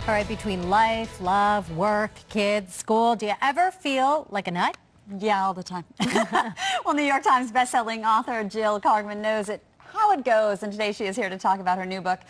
All right, between life, love, work, kids, school, do you ever feel like a nut? Yeah, all the time. Well, New York Times bestselling author Jill Kargman knows how it goes, and today she is here to talk about her new book,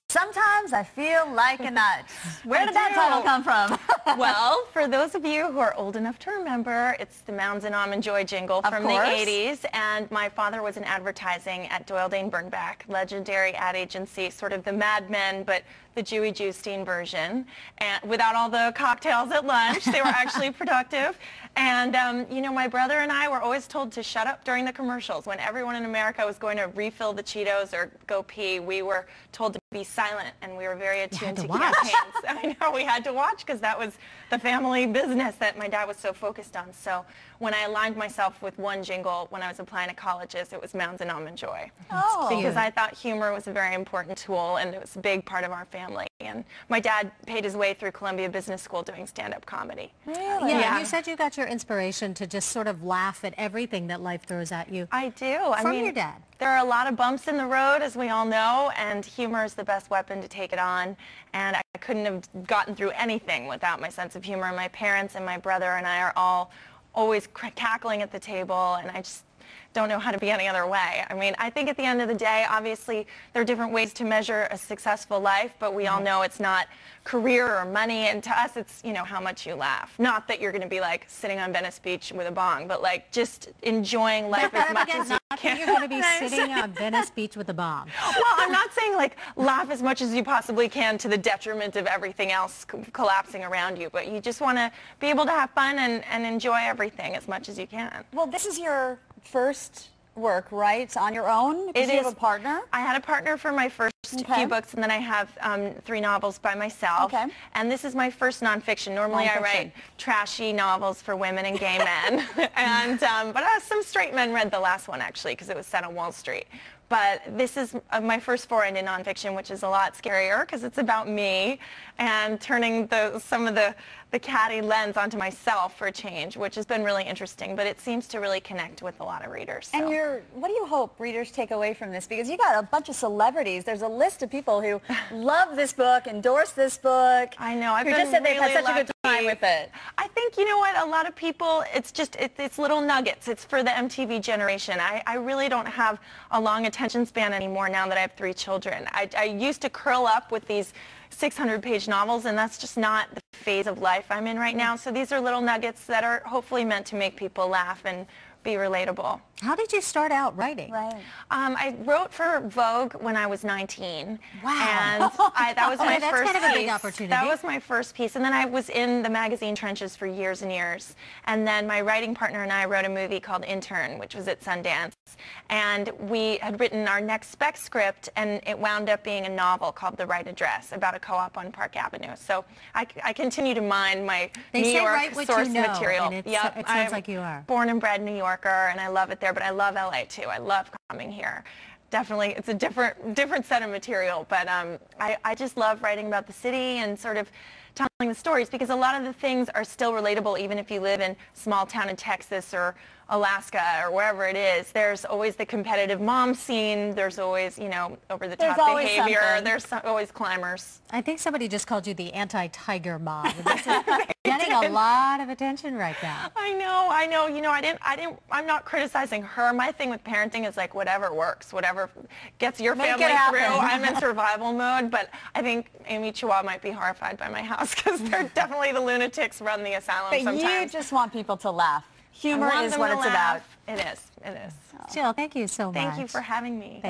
Sometimes I Feel Like a Nut. Where did that title come from? Well, for those of you who are old enough to remember, it's the Mounds and Almond Joy jingle from the 80s, and my father was in advertising at Doyle Dane Bernbach, legendary ad agency, sort of the Mad Men, but the Jewy Jewstein version, and without all the cocktails at lunch. They were actually productive. And, you know, my brother and I were always told to shut up during the commercials. When everyone in America was going to refill the Cheetos or go pee, we were told to be silent, and we were very attuned to campaigns. I know, we had to watch because that was the family business that my dad was so focused on. So when I aligned myself with one jingle when I was applying to colleges, it was Mounds and Almond Joy. Oh. Because I thought humor was a very important tool, and it was a big part of our family. And my dad paid his way through Columbia Business School doing stand-up comedy. Really? Yeah, you said you got your inspiration to just sort of laugh at everything that life throws at you. I do. From your dad. There are a lot of bumps in the road, as we all know, and humor is the best weapon to take it on. And I couldn't have gotten through anything without my sense of humor. My parents and my brother and I are always cackling at the table, and I just don't know how to be any other way. I mean, I think at the end of the day, obviously, there are different ways to measure a successful life, but we all know it's not career or money, and to us, it's, you know, how much you laugh. Not that you're going to be, like, sitting on Venice Beach with a bong, but, like, just enjoying life as much as you can. You're going to be sitting on Venice Beach with a bong. Well, I'm not saying, like, laugh as much as you possibly can to the detriment of everything else collapsing around you, but you just want to be able to have fun and enjoy everything as much as you can. Well, this is your first work, right? It's on your own? Because you have a partner? I had a partner for my first few books, and then I have 3 novels by myself. Okay. And this is my first nonfiction. Normally I write trashy novels for women and gay men. And but some straight men read the last one, actually, because it was set on Wall Street. But this is my first foray into nonfiction, which is a lot scarier because it's about me and turning some of the catty lens onto myself for a change, which has been really interesting. But it seems to really connect with a lot of readers. So. And what do you hope readers take away from this? Because you got a bunch of celebrities. There's a list of people who love this book, endorse this book. I know. I've just said they've had such a good time with it. I think, you know what, a lot of people, it's little nuggets. It's for the MTV generation. I really don't have a long attention span anymore now that I have 3 children. I used to curl up with these 600-page novels, and that's just not the phase of life I'm in right now. So these are little nuggets that are hopefully meant to make people laugh and be relatable. How did you start out writing? Right. I wrote for Vogue when I was 19. Wow. And that was my first kind of a piece. big opportunity. That was my first piece. And then I was in the magazine trenches for years and years. And then my writing partner and I wrote a movie called Intern, which was at Sundance. And we had written our next spec script, and it wound up being a novel called The Right Address about a co-op on Park Avenue. So I continue to mine my New York source material. And it sounds like you are. Born and bred New Yorker, and I love it there, but I love LA too. I love coming here. Definitely, it's a different set of material, but I just love writing about the city and sort of telling the stories, because a lot of the things are still relatable even if you live in a small town in Texas or Alaska or wherever it is. There's always the competitive mom scene. There's always, you know, over-the-top behavior. There's always climbers. I think somebody just called you the anti-tiger mom. This is getting a lot of attention right now. I know. You know, I'm not criticizing her. My thing with parenting is like whatever works, whatever gets your family through. I'm in survival mode, but I think Amy Chua might be horrified by my house because they're definitely the lunatics run the asylum sometimes. But you just want people to laugh. Humor is what it's about. It is. Jill, thank you so much. Thank you for having me.